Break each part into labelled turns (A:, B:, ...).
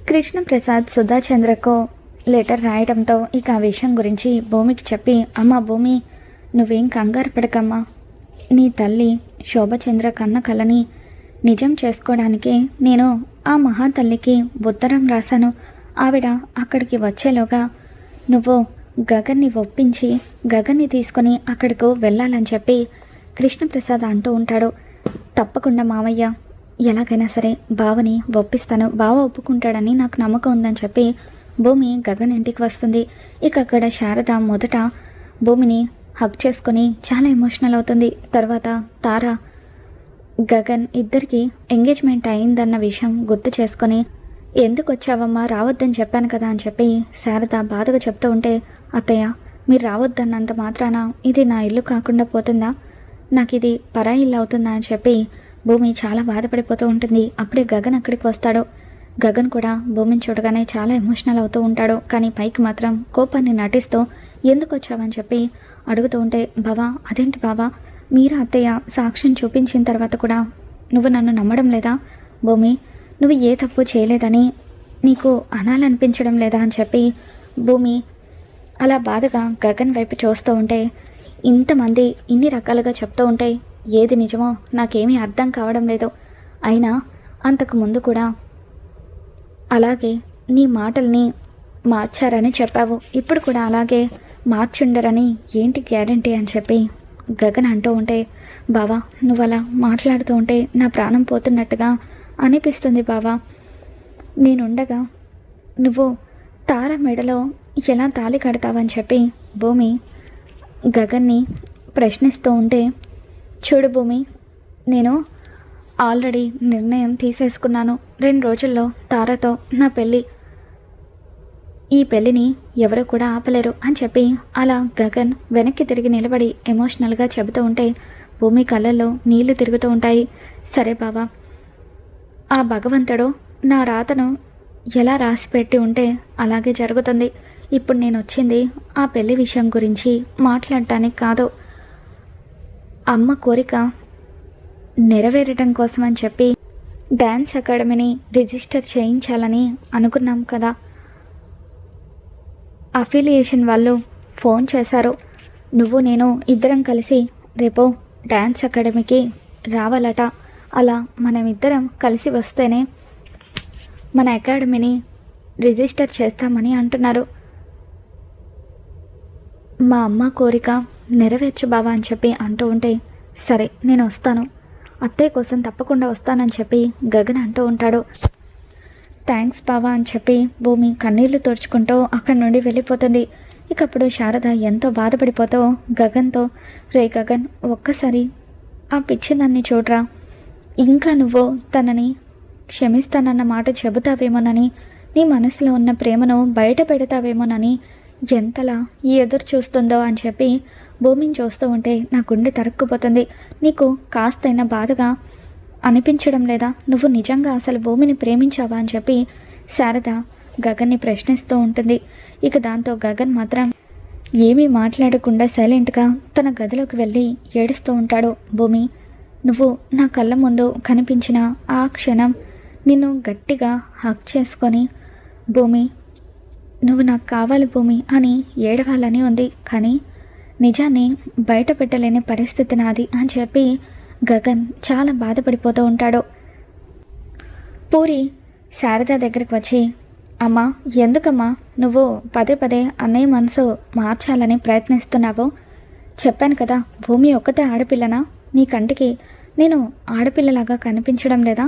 A: Krishnaprasad సుధాచంద్రకు letter రాయడంతో ఇక ఆ విషయం గురించి భూమికి చెప్పి, అమ్మ భూమి, నువ్వేం కంగారు పడకమ్మా, నీ తల్లి శోభచంద్ర కన్న కలని నిజం చేసుకోవడానికి నేను ఆ మహాతల్లికి ఉత్తరం రాశాను. ఆవిడ అక్కడికి వచ్చేలోగా నువ్వు గగన్ని ఒప్పించి గగన్ని తీసుకొని అక్కడికి వెళ్ళాలని చెప్పి కృష్ణప్రసాద్ అంటూ ఉంటాడు. తప్పకుండా మామయ్య, ఎలాగైనా సరే బావని ఒప్పిస్తాను, బావ ఒప్పుకుంటాడని నాకు నమ్మకం ఉందని చెప్పి భూమి గగన్ ఇంటికి వస్తుంది. ఇక అక్కడ శారద మొదట భూమిని హగ్ చేసుకొని చాలా ఎమోషనల్ అవుతుంది. తర్వాత తార గగన్ ఇద్దరికి ఎంగేజ్మెంట్ అయిందన్న విషయం గుర్తు చేసుకొని, ఎందుకు వచ్చావమ్మా, రావద్దని చెప్పాను కదా అని చెప్పి శారద బాధగా చెప్తూ ఉంటే, అత్తయ్య మీరు రావద్దన్నంత మాత్రాన ఇది నా ఇల్లు కాకుండా పోతుందా, నాకు ఇది పరాయి ఇల్లు అవుతుందా అని చెప్పి భూమి చాలా బాధపడిపోతూ ఉంటుంది. అప్పుడే గగన్ అక్కడికి వస్తాడు. గగన్ కూడా భూమిని చూడగానే చాలా ఎమోషనల్ అవుతూ ఉంటాడు. కానీ పైకి మాత్రం కోపాన్ని నటిస్తూ ఎందుకు వచ్చావని చెప్పి అడుగుతూ ఉంటే, బావా అదేంటి బావా, మీరు అత్తయ్య సాక్ష్యం చూపించిన తర్వాత కూడా నువ్వు నన్ను నమ్మడం లేదా, భూమి నువ్వు ఏ తప్పు చేయలేదని నీకు అనాలనిపించడం లేదా అని చెప్పి భూమి అలా బాధగా గగన్ వైపు చూస్తూ ఉంటే, ఇంతమంది ఇన్ని రకాలుగా చెప్తూ ఉంటే ఏది నిజమో నాకేమీ అర్థం కావడం లేదు. అయినా అంతకు ముందు కూడా అలాగే నీ మాటల్ని మార్చారని చెప్పావు, ఇప్పుడు కూడా అలాగే మార్చుండరని ఏంటి గ్యారంటీ అని చెప్పి గగన్ అంటూ ఉంటే, బావా నువ్వు అలా మాట్లాడుతూ ఉంటే నా ప్రాణం పోతున్నట్టుగా అనిపిస్తుంది బావా, నేనుండగా నువ్వు తార మెడలో ఎలా తాళి కడతావని చెప్పి భూమి గగన్ని ప్రశ్నిస్తూ ఉంటే, చూడు భూమి, నేను ఆల్రెడీ నిర్ణయం తీసేసుకున్నాను. 2 రోజుల్లో తారతో నా పెళ్ళి, ఈ పెళ్ళిని ఎవరు కూడా ఆపలేరు అని చెప్పి అలా గగన్ వెనక్కి తిరిగి నిలబడి ఎమోషనల్గా చెబుతూ ఉంటే భూమి కళ్ళల్లో నీళ్లు తిరుగుతూ ఉంటాయి. సరే బావా, ఆ భగవంతుడు నా రాతను ఎలా రాసిపెట్టి ఉంటే అలాగే జరుగుతుంది. ఇప్పుడు నేను వచ్చింది ఆ పెళ్లి విషయం గురించి మాట్లాడటానికి కాదు, అమ్మ కోరిక నెరవేరటం కోసం అని చెప్పి డ్యాన్స్ అకాడమీని రిజిస్టర్ చేయించాలని అనుకున్నాం కదా. అఫిలియేషన్ వాళ్ళు ఫోన్ చేశారు, నువ్వు నేను ఇద్దరం కలిసి రేపు డ్యాన్స్ అకాడమీకి రావాలట. అలా మనమిద్దరం కలిసి వస్తేనే మన అకాడమీని రిజిస్టర్ చేస్తామని అంటున్నారు. మా అమ్మ కోరిక నెరవేర్చు బావా అని చెప్పి అంటూ ఉంటే, సరే నేను వస్తాను, అత్తయ్య కోసం తప్పకుండా వస్తానని చెప్పి గగన్ అంటూ ఉంటాడు. థ్యాంక్స్ బావా అని చెప్పి భూమి కన్నీళ్లు తుడుచుకుంటూ అక్కడి నుండి వెళ్ళిపోతుంది. ఇకప్పుడు శారద ఎంతో బాధపడిపోతూ గగన్తో, రే గగన్ ఒక్కసారి ఆ పిచ్చిదాన్ని చూడరా, ఇంకా నువ్వు తనని క్షమిస్తానన్న మాట చెబుతావేమోనని, నీ మనసులో ఉన్న ప్రేమను బయట పెడతావేమోనని ఎంతలా ఎదురు చూస్తుందో అని చెప్పి భూమిని చూస్తూ ఉంటే నా గుండె తరుక్కుపోతుంది. నీకు కాస్తైనా బాధగా అనిపించడం లేదా, నువ్వు నిజంగా అసలు భూమిని ప్రేమించావా అని చెప్పి శారద గగన్ని ప్రశ్నిస్తూ ఉంటుంది. ఇక దాంతో గగన్ మాత్రం ఏమీ మాట్లాడకుండా సైలెంట్గా తన గదిలోకి వెళ్ళి ఏడుస్తూ ఉంటాడు. భూమి, నువ్వు నా కళ్ళ ముందు కనిపించిన ఆ క్షణం నిన్ను గట్టిగా హక్ చేసుకొని, భూమి నువ్వు నాకు కావాలి భూమి అని ఏడవాలని ఉంది, కానీ నిజాన్ని బయట పెట్టలేని పరిస్థితి నాది అని చెప్పి గగన్ చాలా బాధపడిపోతూ ఉంటాడు. పూరి శారద దగ్గరికి వచ్చి, అమ్మా ఎందుకమ్మా నువ్వు పదే పదే అన్నయ్య మనసు మార్చాలని ప్రయత్నిస్తున్నావు, చెప్పాను కదా భూమి ఒక్కతే ఆడపిల్లనా, నీ కంటికి నేను ఆడపిల్లలాగా కనిపించడం లేదా,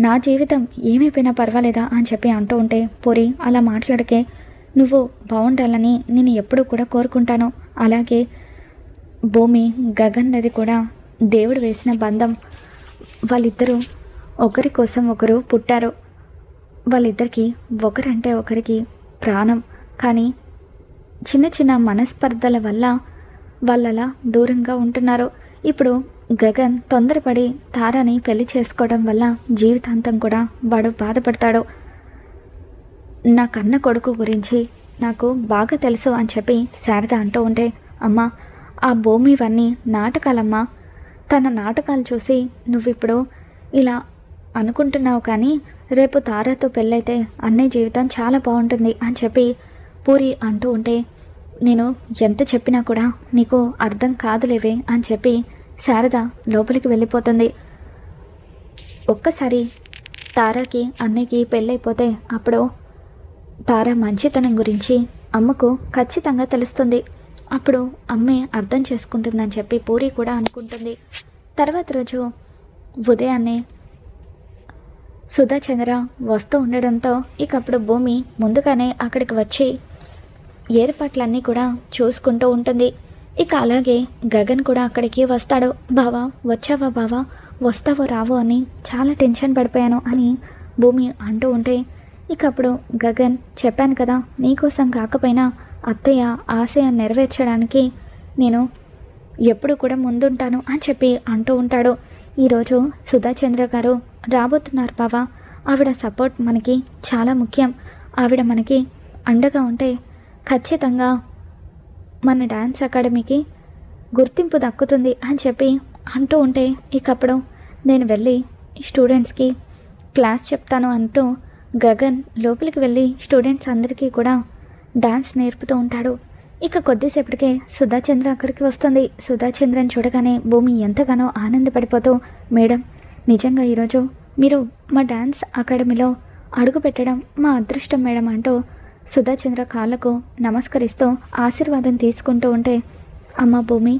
A: నా జీవితం ఏమైపోయినా పర్వాలేదా అని చెప్పి అంటూ ఉంటే, పూరి అలా మాట్లాడకే, నువ్వు బాగుండాలని నేను ఎప్పుడూ కూడా కోరుకుంటాను. అలాగే భూమి గగన్లది కూడా దేవుడు వేసిన బంధం, వాళ్ళిద్దరూ ఒకరి కోసం ఒకరు పుట్టారు, వాళ్ళిద్దరికి ఒకరంటే ఒకరికి ప్రాణం. కానీ చిన్న చిన్న మనస్పర్ధల వల్ల వాళ్ళలా దూరంగా ఉంటున్నారు. ఇప్పుడు గగన్ తొందరపడి తారాని పెళ్లి చేసుకోవడం వల్ల జీవితాంతం కూడా వాడు బాధపడతాడు. నా కన్న కొడుకు గురించి నాకు బాగా తెలుసు అని చెప్పి శారద అంటూ ఉంటే, అమ్మా ఆ భూమి ఇవన్నీ నాటకాలమ్మా, తన నాటకాలు చూసి నువ్విప్పుడు ఇలా అనుకుంటున్నావు కానీ రేపు తారాతో పెళ్ళైతే అన్నయ్య జీవితం చాలా బాగుంటుంది అని చెప్పి పూరి అంటూ ఉంటే, నేను ఎంత చెప్పినా కూడా నీకు అర్థం కాదులేవే అని చెప్పి శారద లోపలికి వెళ్ళిపోతుంది. ఒక్కసారి తారాకి అన్నయ్యకి పెళ్ళైపోతే అప్పుడు తారా మంచితనం గురించి అమ్మకు ఖచ్చితంగా తెలుస్తుంది. అప్పుడు అమ్మే అర్థం చేసుకుంటుందని చెప్పి పూరి కూడా అనుకుంటుంది. తర్వాత రోజు ఉదయాన్నే సుధాచంద్ర వస్తూ ఉండడంతో ఇక అప్పుడు భూమి ముందుగానే అక్కడికి వచ్చి ఏర్పాట్లన్నీ కూడా చూసుకుంటూ ఉంటుంది. ఇక అలాగే గగన్ కూడా అక్కడికి వస్తాడు. బావా వచ్చావా బావా, వస్తావో రావో అని చాలా టెన్షన్ పడిపోయాను అని భూమి అంటూ ఉంటే, ఇక అప్పుడు గగన్ చెప్పాను కదా నీకోసం కాకపోయినా అత్తయ్య ఆశయం నెరవేర్చడానికి నేను ఎప్పుడు కూడా ముందుంటాను అని చెప్పి అంటూ ఉంటాడు. ఈరోజు సుధాచంద్ర గారు రాబోతున్నారు బావా, ఆవిడ సపోర్ట్ మనకి చాలా ముఖ్యం. ఆవిడ మనకి అండగా ఉంటే ఖచ్చితంగా మన డ్యాన్స్ అకాడమీకి గుర్తింపు దక్కుతుంది అని చెప్పి అంటూ ఉంటే, ఇక అప్పుడు నేను వెళ్ళి స్టూడెంట్స్కి క్లాస్ చెప్తాను అంటూ గగన్ లోపలికి వెళ్ళి స్టూడెంట్స్ అందరికీ కూడా డాన్స్ నేర్పుతూ ఉంటాడు. ఇక కొద్దిసేపటికే సుధాచంద్ర అక్కడికి వస్తుంది. సుధాచంద్రని చూడగానే భూమి ఎంతగానో ఆనందపడిపోతూ, మేడం నిజంగా ఈరోజు మీరు మా డ్యాన్స్ అకాడమీలో అడుగు పెట్టడం మా అదృష్టం మేడం అంటూ సుధాచంద్ర కాళ్ళకు నమస్కరిస్తూ ఆశీర్వాదం తీసుకుంటూ ఉంటే, అమ్మ భూమి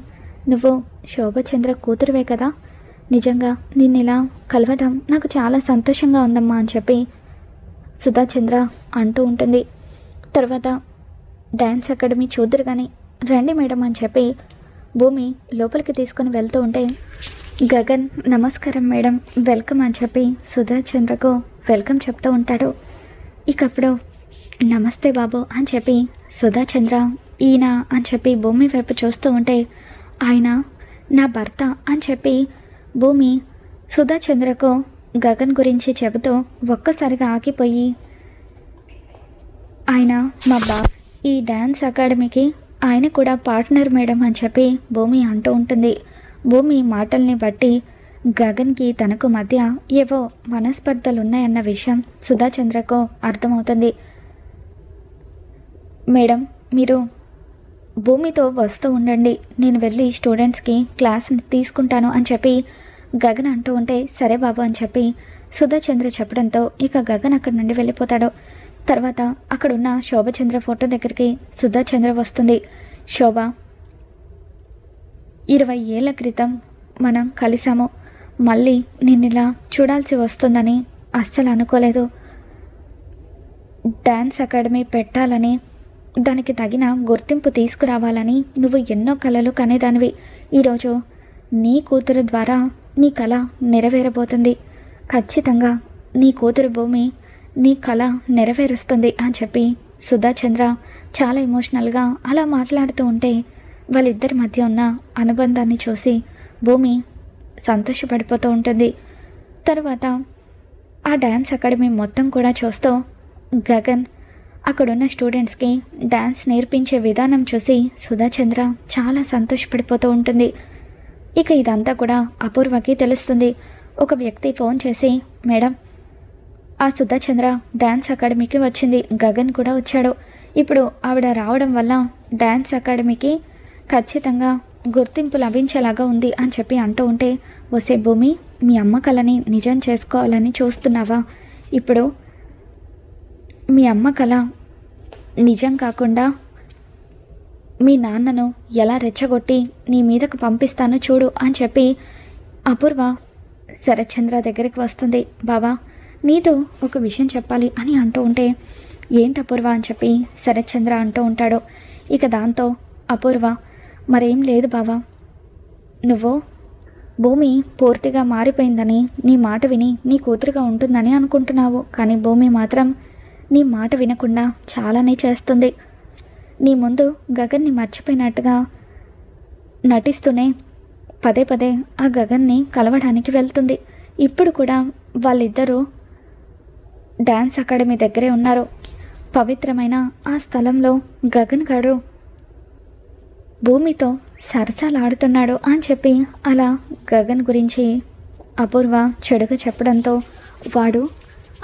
A: నువ్వు శోభచంద్ర కూతురువే కదా, నిజంగా నిన్ను ఇలా కలవడం నాకు చాలా సంతోషంగా ఉందమ్మా అని చెప్పి సుధాచంద్ర అంటూ ఉంటుంది. తర్వాత డ్యాన్స్ అకాడమీ చూద్దరు కానీ రండి మేడం అని చెప్పి భూమి లోపలికి తీసుకొని వెళ్తూ ఉంటే, గగన్ నమస్కారం మేడం వెల్కమ్ అని చెప్పి సుధాచంద్రకు వెల్కమ్ చెప్తూ ఉంటాడు. ఇక అప్పుడు నమస్తే బాబు అని చెప్పి సుధాచంద్ర ఈయన అని చెప్పి భూమి వైపు చూస్తూ ఉంటే, ఆయన నా భర్త అని చెప్పి భూమి సుధాచంద్రకు గగన్ గురించి చెబుతూ ఒక్కసారిగా ఆగిపోయి, ఆయన మా ఈ డ్యాన్స్ అకాడమీకి ఆయన కూడా పార్ట్నర్ మేడం అని చెప్పి భూమి అంటూ ఉంటుంది. భూమి మాటల్ని బట్టి గగన్కి తనకు మధ్య ఏవో మనస్పర్ధలు ఉన్నాయన్న విషయం సుధాచంద్రకు అర్థమవుతుంది. మేడం మీరు భూమితో వస్తూ ఉండండి, నేను వెళ్ళి స్టూడెంట్స్కి క్లాస్ తీసుకుంటాను అని చెప్పి గగన్ అంటూ ఉంటే, సరే బాబు అని చెప్పి సుధాచంద్ర చెప్పడంతో ఇక గగన్ అక్కడి నుండి వెళ్ళిపోతాడు. తర్వాత అక్కడున్న శోభచంద్ర ఫోటో దగ్గరికి సుధాచంద్ర వస్తుంది. శోభ 20 ఏళ్ల క్రితం మనం కలిసాము, మళ్ళీ నిన్నిలా చూడాల్సి వస్తుందని అస్సలు అనుకోలేదు. డ్యాన్స్ అకాడమీ పెట్టాలని, దానికి తగిన గుర్తింపు తీసుకురావాలని నువ్వు ఎన్నో కలలు కనేదానివి. ఈరోజు నీ కూతురు ద్వారా నీ కళ నెరవేరబోతుంది. ఖచ్చితంగా నీ కూతురు భూమి నీ కళ నెరవేరుస్తుంది అని చెప్పి సుధాచంద్ర చాలా ఎమోషనల్గా అలా మాట్లాడుతూ ఉంటే, వాళ్ళిద్దరి మధ్య ఉన్న అనుబంధాన్ని చూసి భూమి సంతోషపడిపోతూ ఉంటుంది. తర్వాత ఆ డ్యాన్స్ అకాడమీ మొత్తం కూడా చూస్తూ గగన్ అక్కడున్న స్టూడెంట్స్కి డ్యాన్స్ నేర్పించే విధానం చూసి సుధాచంద్ర చాలా సంతోషపడిపోతూ ఉంటుంది. ఇక ఇదంతా కూడా అపూర్వకి తెలుస్తుంది. ఒక వ్యక్తి ఫోన్ చేసి, మేడం ఆ సుధాచంద్ర డ్యాన్స్ అకాడమీకి వచ్చింది, గగన్ కూడా వచ్చాడు. ఇప్పుడు ఆవిడ రావడం వల్ల డ్యాన్స్ అకాడమీకి ఖచ్చితంగా గుర్తింపు లభించేలాగా ఉంది అని చెప్పి అంటూ ఉంటే, వసే భూమి మీ అమ్మ కళని నిజం చేసుకోవాలని చూస్తున్నావా? ఇప్పుడు మీ అమ్మ కళ నిజం కాకుండా మీ నాన్నను ఎలా రెచ్చగొట్టి నీ మీదకు పంపిస్తానో చూడు అని చెప్పి అపూర్వ శరత్చంద్ర దగ్గరికి వస్తుంది. బావా నీతో ఒక విషయం చెప్పాలి అని అంటూ ఉంటే, ఏంటి అపూర్వ అని చెప్పి శరత్చంద్ర అంటూ ఉంటాడు. ఇక దాంతో అపూర్వ, మరేం లేదు బావా, నువ్వు భూమి పూర్తిగా మారిపోయిందని నీ మాట విని నీ కూతురుగా ఉంటుందని అనుకుంటున్నావు, కానీ భూమి మాత్రం నీ మాట వినకుండా చాలానే చేస్తుంది. నీ ముందు గగన్ని మర్చిపోయినట్టుగా నటిస్తూనే పదే పదే ఆ గగన్ని కలవడానికి వెళ్తుంది. ఇప్పుడు కూడా వాళ్ళిద్దరూ డ్యాన్స్ అకాడమీ దగ్గరే ఉన్నారు. పవిత్రమైన ఆ స్థలంలో గగన్ గాడు భూమితో సరసాలాడుతున్నాడు అని చెప్పి అలా గగన్ గురించి అపూర్వ చెడుగా చెప్పడంతో వాడు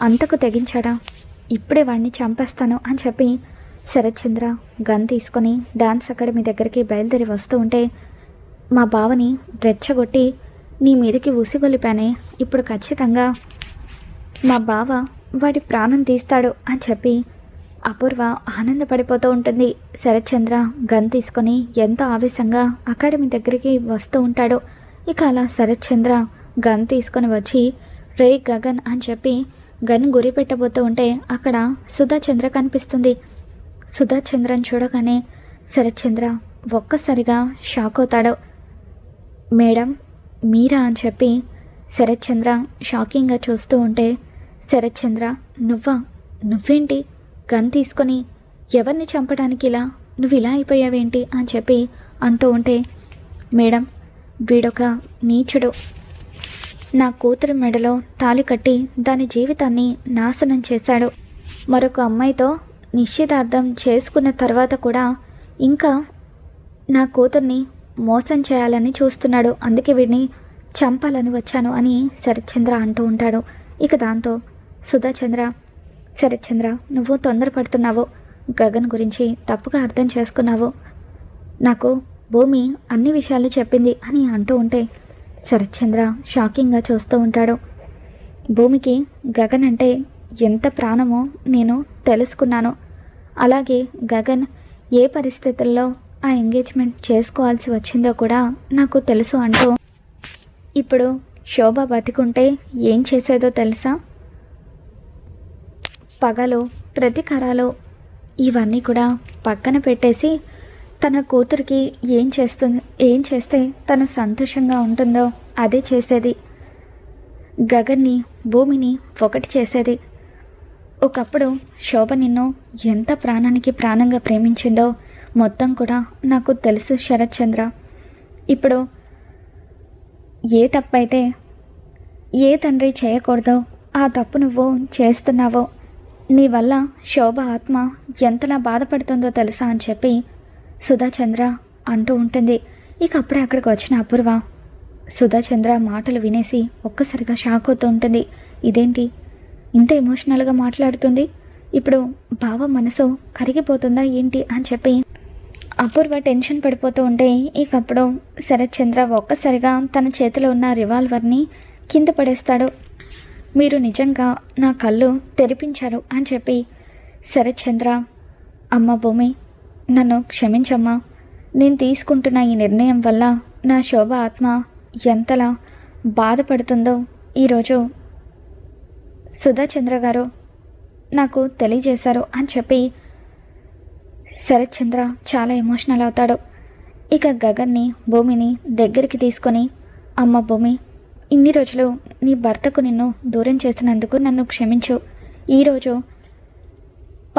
A: అంతకు తెగించాడా? ఇప్పుడే వాడిని చంపేస్తాను అని చెప్పి శరత్చంద్ర గన్ తీసుకొని డాన్స్ అకాడమీ దగ్గరికి బయలుదేరి వస్తూ ఉంటే, మా బావని రెచ్చగొట్టి నీ మీదకి ఉసిగొలిపానే, ఇప్పుడు ఖచ్చితంగా మా బావ వాడి ప్రాణం తీస్తాడు అని చెప్పి అపూర్వ ఆనందపడిపోతూ ఉంటుంది. శరత్చంద్ర గన్ తీసుకొని ఎంతో ఆవేశంగా అకాడమీ దగ్గరికి వస్తూ ఉంటాడు. ఇక అలా శరత్చంద్ర గన్ తీసుకొని వచ్చి రే గగన్ అని చెప్పి గన్ గురి పెట్టబోతూ ఉంటే అక్కడ సుధాచంద్ర కనిపిస్తుంది. సుధాచంద్రని చూడగానే శరత్చంద్ర ఒక్కసారిగా షాక్ అవుతాడు. మేడం మీరా అని చెప్పి శరత్చంద్ర షాకింగ్గా చూస్తూ ఉంటే, శరత్చంద్ర నువ్వేంటి గన్ తీసుకొని ఎవరిని చంపడానికి నువ్వు ఇలా అయిపోయావేంటి అని చెప్పి అంటూ ఉంటే, మేడం వీడొక నీచుడు, నా కూతురు మెడలో తాళి కట్టి దాని జీవితాన్ని నాశనం చేశాడు. మరొక అమ్మాయితో నిశ్చితార్థం చేసుకున్న తర్వాత కూడా ఇంకా నా కూతుర్ని మోసం చేయాలని చూస్తున్నాడు. అందుకే వీడిని చంపాలని వచ్చాను అని శరత్చంద్ర అంటూ ఉంటాడు. ఇక దాంతో సుధాచంద్ర, శరత్చంద్ర నువ్వు తొందరపడుతున్నావు, గగన్ గురించి తప్పుగా అర్థం చేసుకున్నావు, నాకు భూమి అన్ని విషయాలు చెప్పింది అని అంటూ ఉంటే శరత్చంద్ర షాకింగ్గా చూస్తూ ఉంటాడు. భూమికి గగన్ అంటే ఎంత ప్రాణమో నేను తెలుసుకున్నాను. అలాగే గగన్ ఏ పరిస్థితుల్లో ఆ ఎంగేజ్మెంట్ చేసుకోవాల్సి వచ్చిందో కూడా నాకు తెలుసు అంటూ, ఇప్పుడు శోభ బతికుంటే ఏం చేసేదో తెలుసా? పగలు ప్రతీకారాలు ఇవన్నీ కూడా పక్కన పెట్టేసి తన కూతురికి ఏం చేస్తే తను సంతోషంగా ఉంటుందో అదే చేసేది. గగన్ని భూమిని ఒకటి చేసేది. ఒకప్పుడు శోభ నిన్ను ఎంత ప్రాణానికి ప్రాణంగా ప్రేమించిందో మొత్తం కూడా నాకు తెలుసు శరత్చంద్ర. ఇప్పుడు ఏ తప్పైతే ఏ తండ్రి చేయకూడదో ఆ తప్పు నువ్వు చేస్తున్నావో, నీ వల్ల శోభ ఆత్మ ఎంతలా బాధపడుతుందో తెలుసా అని చెప్పి సుధాచంద్ర అంటూ ఉంటుంది. ఇక అప్పుడే అక్కడికి వచ్చిన అపూర్వ సుధాచంద్ర మాటలు వినేసి ఒక్కసారిగా షాక్ అవుతూ ఉంటుంది. ఇదేంటి ఇంత ఎమోషనల్గా మాట్లాడుతుంది, ఇప్పుడు బావ మనసు కరిగిపోతుందా ఏంటి అని చెప్పి అపూర్వ టెన్షన్ పడిపోతూ ఉంటే, ఇకప్పుడు శరత్చంద్ర ఒక్కసారిగా తన చేతిలో ఉన్న రివాల్వర్ని కింద పడేస్తాడు. మీరు నిజంగా నా కళ్ళు తెరిపించారు అని చెప్పి శరత్చంద్ర, అమ్మ భూమి నన్ను క్షమించమ్మా, నేను తీసుకుంటున్న ఈ నిర్ణయం వల్ల నా శోభ ఆత్మ ఎంతలా బాధపడుతుందో ఈరోజు సుధాచంద్ర గారు నాకు తెలియజేశారు అని చెప్పి శరత్చంద్ర చాలా ఎమోషనల్ అవుతాడు. ఇక గగన్ని భూమిని దగ్గరికి తీసుకొని, అమ్మ భూమి ఇన్ని రోజులు నీ భర్తకు నిన్ను దూరం చేసినందుకు నన్ను క్షమించు. ఈరోజు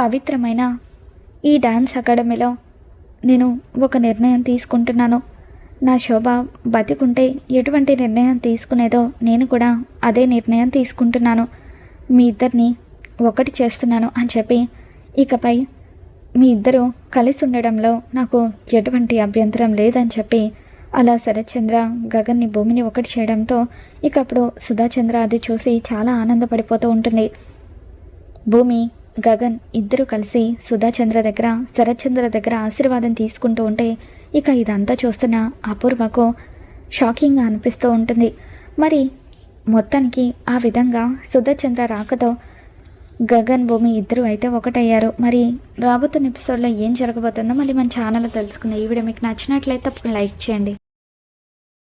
A: పవిత్రమైన ఈ డాన్స్ అకాడమీలో నేను ఒక నిర్ణయం తీసుకుంటున్నాను. నా శోభ బతికుంటే ఎటువంటి నిర్ణయం తీసుకునేదో నేను కూడా అదే నిర్ణయం తీసుకుంటున్నాను. మీ ఇద్దరిని ఒకటి చేస్తున్నాను అని చెప్పి, ఇకపై మీ ఇద్దరు కలిసి ఉండడంలో నాకు ఎటువంటి అభ్యంతరం లేదని చెప్పి అలా శరత్చంద్ర గగన్ని భూమిని ఒకటి చేయడంతో ఇకప్పుడు సుధాచంద్ర అది చూసి చాలా ఆనందపడిపోతూ ఉంటుంది. భూమి గగన్ ఇద్దరు కలిసి సుధాచంద్ర దగ్గర శరత్చంద్ర దగ్గర ఆశీర్వాదం తీసుకుంటూ ఉంటే ఇక ఇదంతా చూస్తున్న అపూర్వకు షాకింగ్గా అనిపిస్తూ ఉంటుంది. మరి మొత్తానికి ఆ విధంగా సుధాచంద్ర రాకతో గగన్ భూమి ఇద్దరు అయితే ఒకటయ్యారు. మరి రాబోతున్న ఎపిసోడ్లో ఏం జరగబోతుందో మళ్ళీ మన ఛానల్లో తెలుసుకుందాం. ఈ వీడియో మీకు నచ్చినట్లయితే అప్పుడు లైక్ చేయండి.